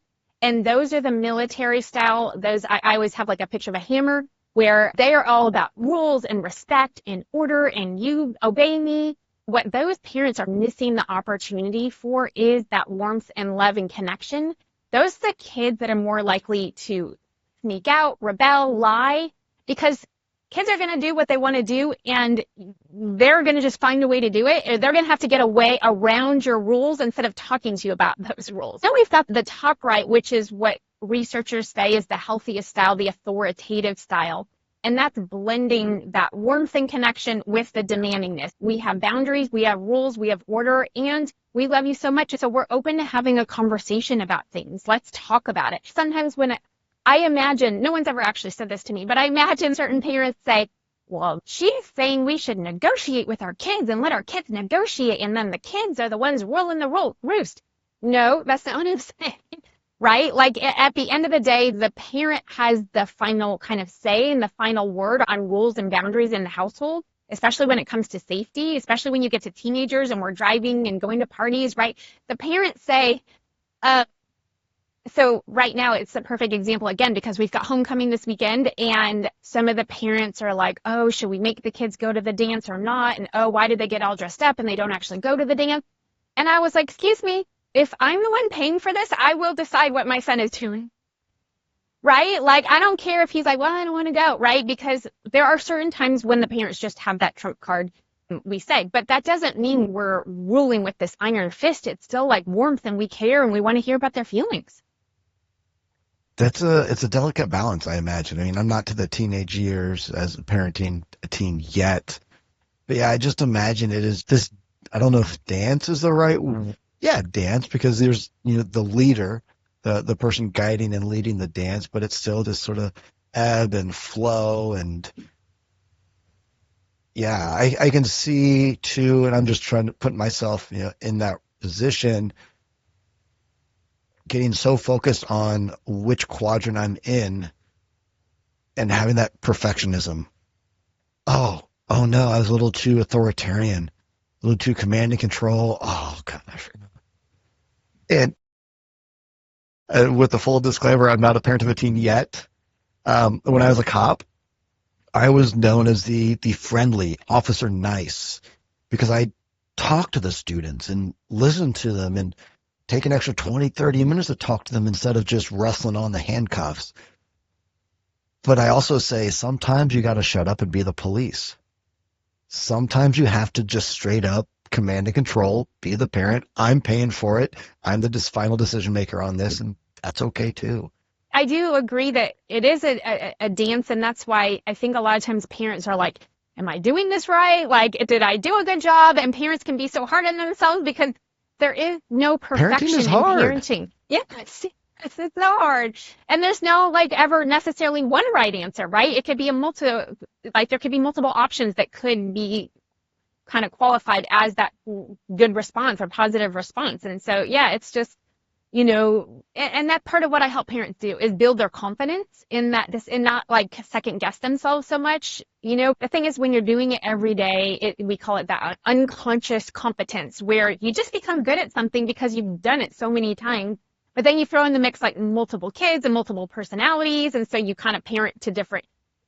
And those are the military style. Those, I always have like a picture of a hammer where they are all about rules and respect and order and you obey me. What those parents are missing the opportunity for is that warmth and love and connection. Those are the kids that are more likely to sneak out, rebel, lie, because kids are going to do what they want to do, and they're going to just find a way to do it. Or they're going to have to get a way around your rules instead of talking to you about those rules. Then we've got the top right, which is what researchers say is the healthiest style, the authoritative style. And that's blending that warmth and connection with the demandingness. We have boundaries, we have rules, we have order, and we love you so much. So we're open to having a conversation about things. Let's talk about it. Sometimes when I imagine, no one's ever actually said this to me, but I imagine certain parents say, well, she's saying we should negotiate with our kids and let our kids negotiate, and then the kids are the ones ruling the roost. No, that's not what I'm saying, right? Like at the end of the day, the parent has the final kind of say and the final word on rules and boundaries in the household, especially when it comes to safety, especially when you get to teenagers and we're driving and going to parties, right? The parents say, so right now it's a perfect example again, because we've got homecoming this weekend and some of the parents are like, oh, should we make the kids go to the dance or not? And oh, why did they get all dressed up and they don't actually go to the dance? And I was like, excuse me, if I'm the one paying for this, I will decide what my son is doing. Right? Like, I don't care if he's like, well, I don't want to go, right? Because there are certain times when the parents just have that trump card, we say, but that doesn't mean we're ruling with this iron fist. It's still like warmth and we care and we want to hear about their feelings. It's a delicate balance, I imagine. I mean, I'm not to the teenage years as parenting a teen yet, but yeah, I just imagine it is this. I don't know if dance is the right, dance, because there's the leader, the person guiding and leading the dance, but it's still this sort of ebb and flow, and yeah, I can see too, and I'm just trying to put myself in that position, getting so focused on which quadrant I'm in and having that perfectionism. Oh no, I was a little too authoritarian, a little too command and control. Oh gosh. And with the full disclaimer, I'm not a parent of a teen yet. When I was a cop, I was known as the friendly officer nice because I talked to the students and listened to them and take an extra 20, 30 minutes to talk to them instead of just wrestling on the handcuffs. But I also say sometimes you got to shut up and be the police. Sometimes you have to just straight up command and control, be the parent. I'm paying for it. I'm the final decision maker on this, and that's okay too. I do agree that it is a dance, and that's why I think a lot of times parents are like, am I doing this right? Like, did I do a good job? And parents can be so hard on themselves because there is no perfection Parenting is in hard. parenting. Yeah, it's so hard. And there's no like ever necessarily one right answer, right? It could be there could be multiple options that could be kind of qualified as that good response or positive response. And so, yeah, it's just, and that part of what I help parents do is build their confidence in that and not like second guess themselves so much. The thing is when you're doing it every day, we call it that unconscious competence where you just become good at something because you've done it so many times. But then you throw in the mix like multiple kids and multiple personalities. And so you kind of parent to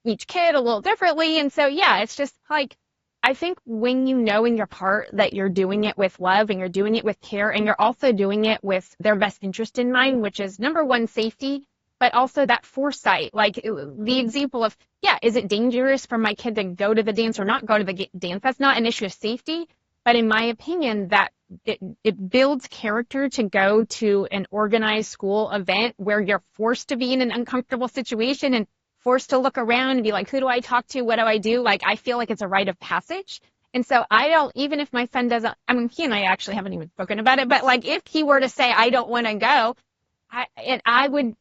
each kid a little differently. And so, yeah, it's just like, I think when you know in your heart that you're doing it with love and you're doing it with care and you're also doing it with their best interest in mind, which is number one, safety, but also that foresight, like the example of, yeah, is it dangerous for my kid to go to the dance or not go to the dance? That's not an issue of safety. But in my opinion, that it builds character to go to an organized school event where you're forced to be in an uncomfortable situation and forced to look around and be like, who do I talk to? What do I do? Like, I feel like it's a rite of passage. And so even if my son doesn't, I mean, he and I actually haven't even spoken about it, but like if he were to say, I don't want to go, I would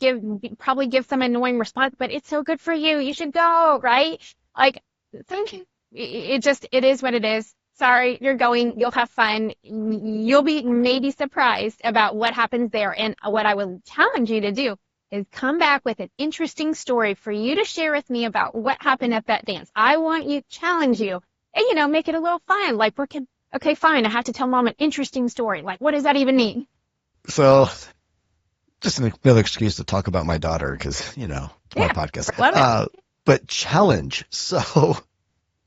probably give some annoying response, but it's so good for you. You should go, right? Like, it is what it is. Sorry, you're going, you'll have fun. You'll be maybe surprised about what happens there. And what I would challenge you to do is come back with an interesting story for you to share with me about what happened at that dance. I want you to challenge you and, make it a little fun. Like, okay, fine. I have to tell mom an interesting story. Like, what does that even mean? So just another excuse to talk about my daughter because, it's my podcast. Love it. But challenge. So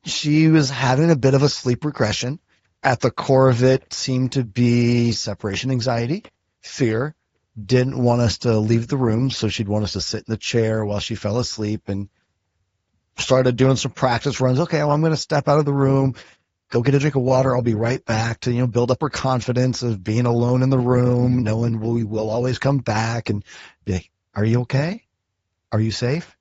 she was having a bit of a sleep regression. At the core of it seemed to be separation anxiety, fear, didn't want us to leave the room, so she'd want us to sit in the chair while she fell asleep, and started doing some practice runs. Okay, well, I'm going to step out of the room, go get a drink of water. I'll be right back to, build up her confidence of being alone in the room, knowing we will always come back and be like, are you okay? Are you safe?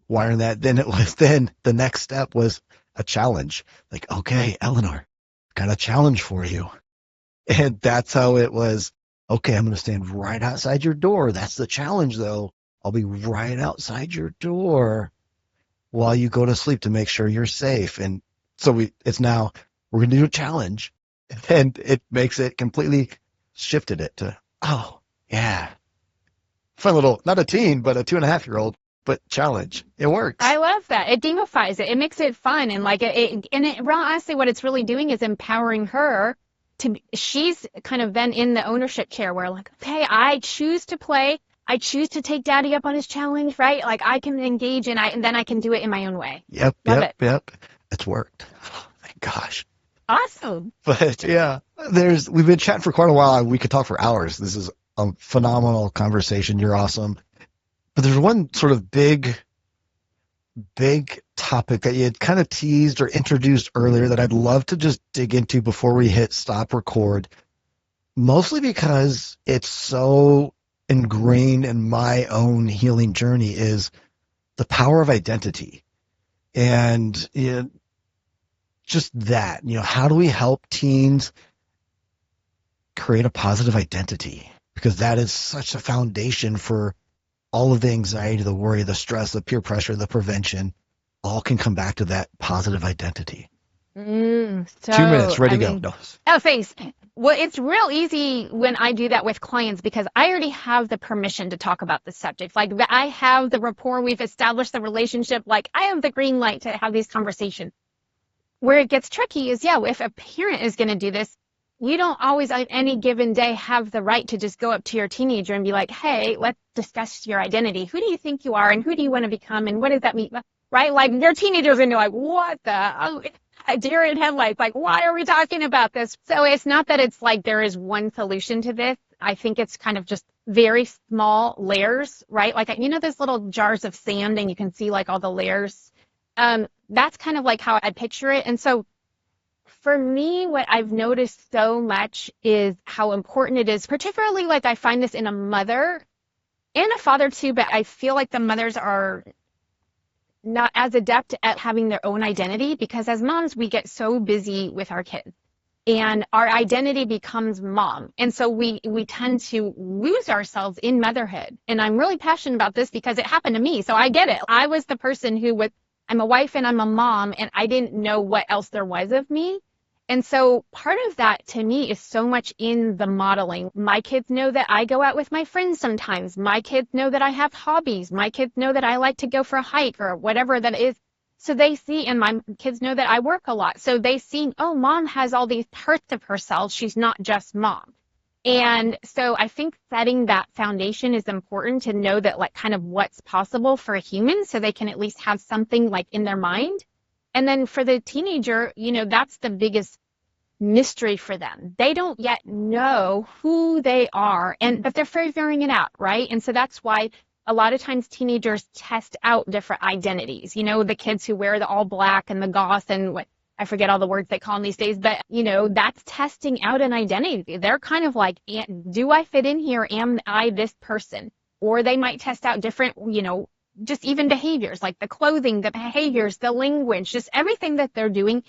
Wiring that. Then the next step was a challenge. Like, okay, Eleanor, got a challenge for you. And that's how it was. Okay, I'm going to stand right outside your door. That's the challenge, though. I'll be right outside your door while you go to sleep to make sure you're safe. And so we're going to do a challenge. And it makes it completely shifted it to, oh, yeah. Fun little, not a teen, but a 2.5-year-old, but challenge. It works. I love that. It gamifies it. It makes it fun. And honestly, what it's really doing is empowering her she's kind of then in the ownership chair where like, okay, I choose to play. I choose to take daddy up on his challenge, right? Like I can engage and then I can do it in my own way. Yep. It's worked. Oh, thank gosh. Awesome. But yeah, we've been chatting for quite a while. We could talk for hours. This is a phenomenal conversation. You're awesome. But there's one sort of big topic that you had kind of teased or introduced earlier that I'd love to just dig into before we hit stop record, mostly because it's so ingrained in my own healing journey, is the power of identity. And just that, how do we help teens create a positive identity? Because that is such a foundation for all of the anxiety, the worry, the stress, the peer pressure, the prevention, all can come back to that positive identity. 2 minutes, ready to go. No. Oh, thanks. Well, it's real easy when I do that with clients because I already have the permission to talk about the subject. Like I have the rapport, we've established the relationship, like I have the green light to have these conversations. Where it gets tricky is, yeah, if a parent is going to do this, you don't always on any given day have the right to just go up to your teenager and be like, hey, let's discuss your identity. Who do you think you are and who do you want to become and what does that mean? Right? Like your teenager's going to be like, what the? Oh, a deer in headlights. Like, why are we talking about this? So it's not that it's like there is one solution to this. I think it's kind of just very small layers, right? Like, you know, those little jars of sand and you can see like all the layers. That's kind of like how I picture it. And so for me, what I've noticed so much is how important it is, particularly like I find this in a mother and a father too, but I feel like the mothers are not as adept at having their own identity because as moms, we get so busy with our kids and our identity becomes mom. And so we tend to lose ourselves in motherhood. And I'm really passionate about this because it happened to me. So I get it. I was the person who was, I'm a wife and I'm a mom and I didn't know what else there was of me. And so part of that to me is so much in the modeling. My kids know that I go out with my friends sometimes. My kids know that I have hobbies. My kids know that I like to go for a hike or whatever that is. So they see, and my kids know that I work a lot. So they see, oh, mom has all these parts of herself. She's not just mom. And so I think setting that foundation is important to know that like kind of what's possible for a human so they can at least have something like in their mind. And then for the teenager, you know, that's the biggest mystery for them. They don't yet know who they are, but they're figuring it out, right? And so that's why a lot of times teenagers test out different identities. You know, the kids who wear the all black and the goth and what I forget all the words they call them these days, but you know, that's testing out an identity. They're kind of like, do I fit in here? Am I this person? Or they might test out different, you know, just even behaviors like the clothing, the behaviors, the language, just everything that they're doing.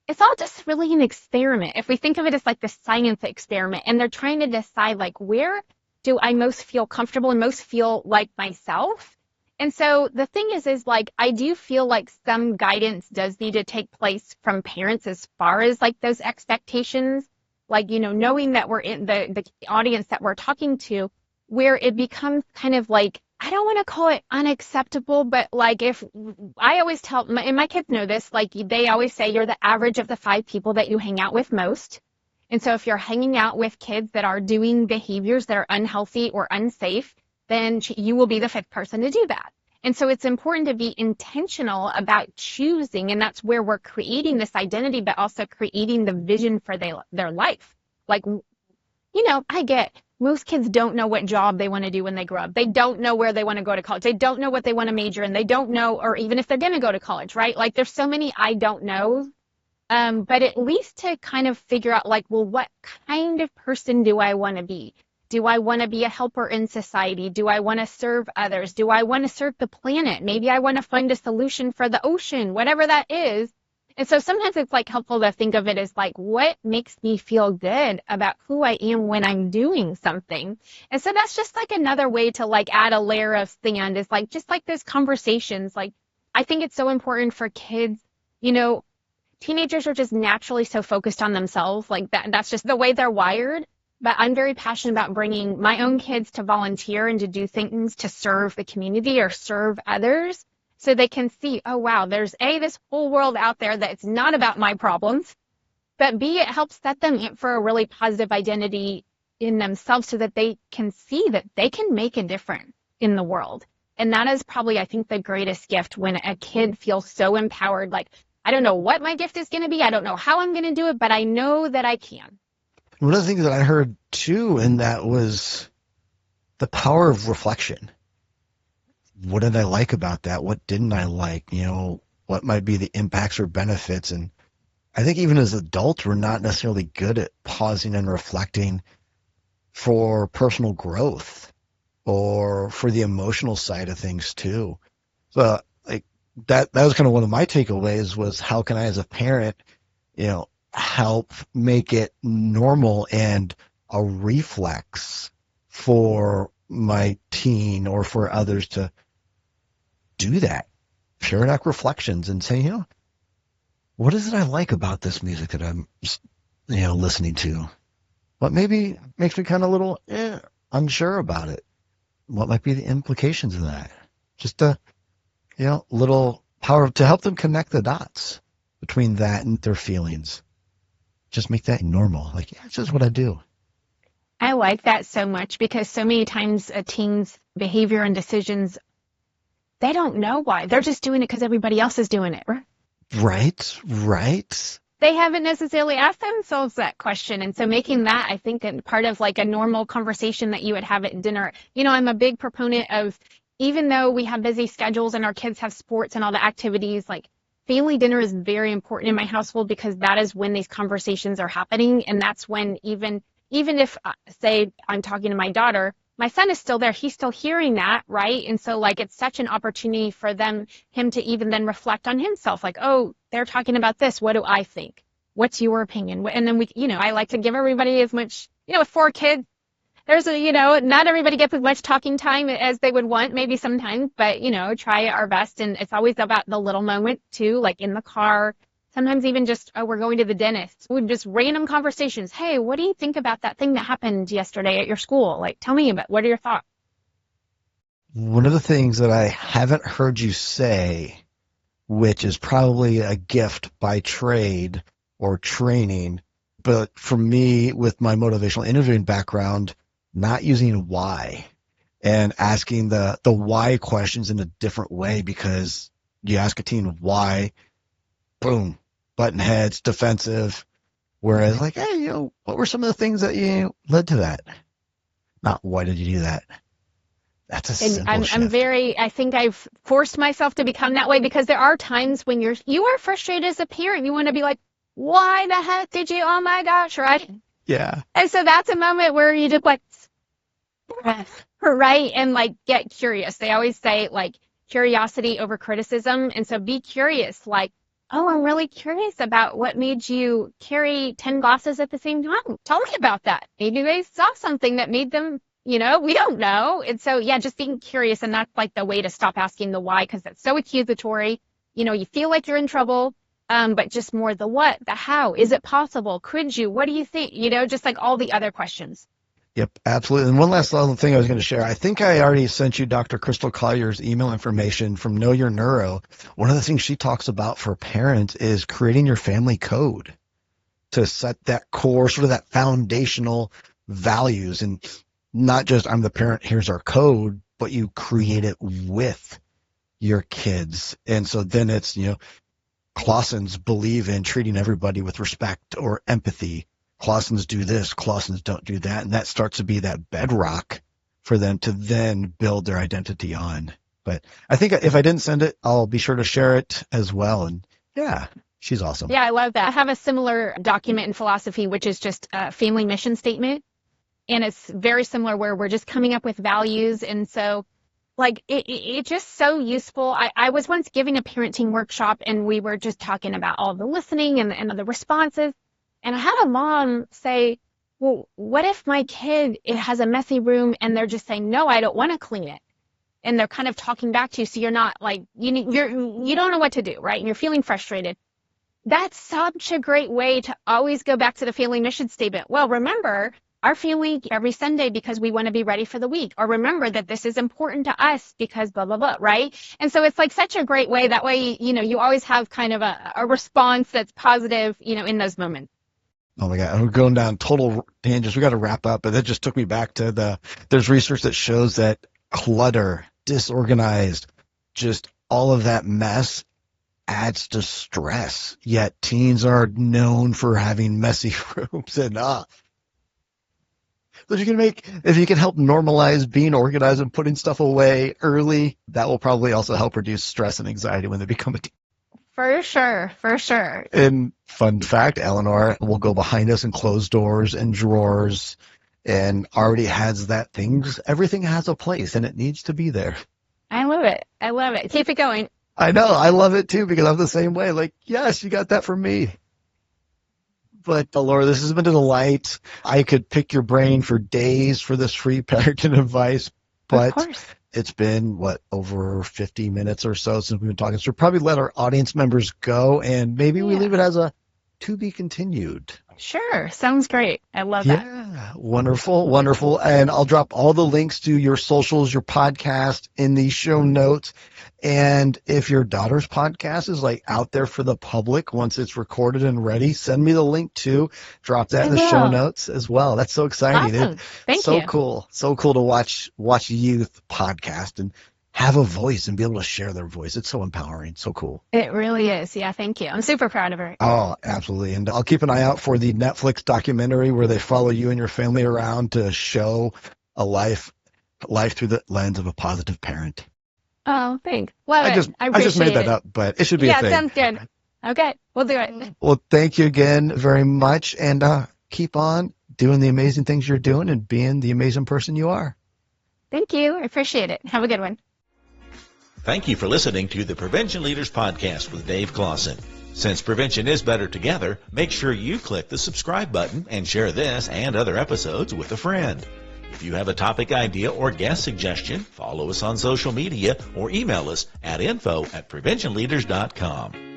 It's all just really an experiment. If we think of it as like the science experiment and they're trying to decide like where do I most feel comfortable and most feel like myself? And so the thing is like I do feel like some guidance does need to take place from parents as far as like those expectations, like, you know, knowing that we're in the audience that we're talking to, where it becomes kind of like, I don't want to call it unacceptable, but like if I always tell, and my kids know this, like they always say you're the average of the 5 people that you hang out with most. And so if you're hanging out with kids that are doing behaviors that are unhealthy or unsafe, then you will be the 5th person to do that. And so it's important to be intentional about choosing, and that's where we're creating this identity, but also creating the vision for their life. Like, you know, I get most kids don't know what job they want to do when they grow up. They don't know where they want to go to college. They don't know what they want to major in. They don't know, or even if they're going to go to college, right? Like there's so many I don't know. But at least to kind of figure out like, well, what kind of person do I want to be? Do I want to be a helper in society? Do I want to serve others? Do I want to serve the planet? Maybe I want to find a solution for the ocean, whatever that is. And so sometimes it's like helpful to think of it as like, what makes me feel good about who I am when I'm doing something? And so that's just like another way to like add a layer of sand is like, just like those conversations. Like, I think it's so important for kids, you know, teenagers are just naturally so focused on themselves. Like that's just the way they're wired. But I'm very passionate about bringing my own kids to volunteer and to do things to serve the community or serve others. So they can see, oh, wow, there's this whole world out there that's not about my problems, but B, it helps set them up for a really positive identity in themselves so that they can see that they can make a difference in the world. And that is probably, I think, the greatest gift when a kid feels so empowered, like, I don't know what my gift is going to be. I don't know how I'm going to do it, but I know that I can. One of the things that I heard too, and that was the power of reflection. What did I like about that? What didn't I like? You know, what might be the impacts or benefits? And I think even as adults, we're not necessarily good at pausing and reflecting for personal growth or for the emotional side of things too. So like that was kind of one of my takeaways was how can I as a parent, you know, help make it normal and a reflex for my teen or for others to do that, share back reflections and say, you know, what is it I like about this music that I'm, you know, listening to? What maybe makes me kind of a little unsure about it? What might be the implications of that? Just a, little power to help them connect the dots between that and their feelings. Just make that normal. Like, yeah, it's just what I do. I like that so much because so many times a teen's behavior and decisions, they don't know why. They're just doing it because everybody else is doing it, right? Right. They haven't necessarily asked themselves that question. And so making that, I think, part of like a normal conversation that you would have at dinner. I'm a big proponent of, even though we have busy schedules and our kids have sports and all the activities, like family dinner is very important in my household because that is when these conversations are happening. And that's when even if, say, I'm talking to my daughter, my son is still there. He's still hearing that, right? And so, like, it's such an opportunity for him to even then reflect on himself. Like, oh, they're talking about this. What do I think? What's your opinion? And then I like to give everybody as much, with 4 kids, there's not everybody gets as much talking time as they would want, maybe sometimes, but, try our best. And it's always about the little moment too, like in the car. Sometimes even just, oh, we're going to the dentist. Just random conversations. Hey, what do you think about that thing that happened yesterday at your school? Like, tell me what are your thoughts? One of the things that I haven't heard you say, which is probably a gift by trade or training, but for me, with my motivational interviewing background, not using why and asking the why questions in a different way, because you ask a teen why, boom, button heads, defensive. Whereas, like, hey, what were some of the things that led to that? Not why did you do that? That's a simple shift. I think I've forced myself to become that way because there are times when you are frustrated as a parent. You want to be like, why the heck did you? Oh my gosh, right? Yeah. And so that's a moment where you just like, breath, right? And like get curious. They always say like curiosity over criticism. And so be curious, like, oh, I'm really curious about what made you carry 10 glasses at the same time. Tell me about that. Maybe they saw something that made them, we don't know. And so, yeah, just being curious. And that's like the way to stop asking the why, because that's so accusatory. You feel like you're in trouble, but just more the what, the how. Is it possible? Could you? What do you think? Just like all the other questions. Yep, absolutely. And one last little thing I was going to share. I think I already sent you Dr. Crystal Collier's email information from Know Your Neuro. One of the things she talks about for parents is creating your family code to set that core, sort of that foundational values, and not just I'm the parent, here's our code, but you create it with your kids. And so then it's, Clausens believe in treating everybody with respect or empathy. Clausens do this, Clausens don't do that. And that starts to be that bedrock for them to then build their identity on. But I think if I didn't send it, I'll be sure to share it as well. And yeah, she's awesome. Yeah, I love that. I have a similar document in philosophy, which is just a family mission statement. And it's very similar where we're just coming up with values. And so like it's just so useful. I was once giving a parenting workshop and we were just talking about all the listening and the responses. And I had a mom say, well, what if my kid has a messy room and they're just saying, no, I don't want to clean it. And they're kind of talking back to you. So you're not like, you don't know what to do, right? And you're feeling frustrated. That's such a great way to always go back to the family mission statement. Well, remember our family every Sunday because we want to be ready for the week. Or remember that this is important to us because blah, blah, blah, right? And so it's like such a great way. That way, you always have kind of a response that's positive, in those moments. Oh my God, I'm going down total tangents. We got to wrap up, but that just took me back to there's research that shows that clutter, disorganized, just all of that mess adds to stress. Yet teens are known for having messy rooms and so if you can help normalize being organized and putting stuff away early, that will probably also help reduce stress and anxiety when they become a teen. For sure. And fun fact, Eleanor will go behind us and close doors and drawers and already has that everything has a place and it needs to be there. I love it. Keep it going. I know. I love it too because I'm the same way. Like, yes, you got that from me. But Laura, this has been a delight. I could pick your brain for days for this free parenting advice, but it's been, over 50 minutes or so since we've been talking. So we'll probably let our audience members go, and maybe we leave it as a to be continued Sure. Sounds great. I love that. Yeah, wonderful, wonderful. And I'll drop all the links to your socials, your podcast in the show notes. And if your daughter's podcast is like out there for the public, once it's recorded and ready, send me the link too. Drop that in the show notes as well. That's so exciting. Awesome. Thank you. So cool. So cool to watch youth podcast and have a voice and be able to share their voice. It's so empowering. So cool. It really is. Yeah, thank you. I'm super proud of her. Oh, absolutely. And I'll keep an eye out for the Netflix documentary where they follow you and your family around to show a life through the lens of a positive parent. Oh, thanks. Love I it. I just made that up, but it should be a thing. Yeah, sounds good. Okay, we'll do it. Well, thank you again very much, and keep on doing the amazing things you're doing and being the amazing person you are. Thank you. I appreciate it. Have a good one. Thank you for listening to the Prevention Leaders Podcast with Dave Clausen. Since prevention is better together, make sure you click the subscribe button and share this and other episodes with a friend. If you have a topic idea or guest suggestion, follow us on social media or email us at info@preventionleaders.com.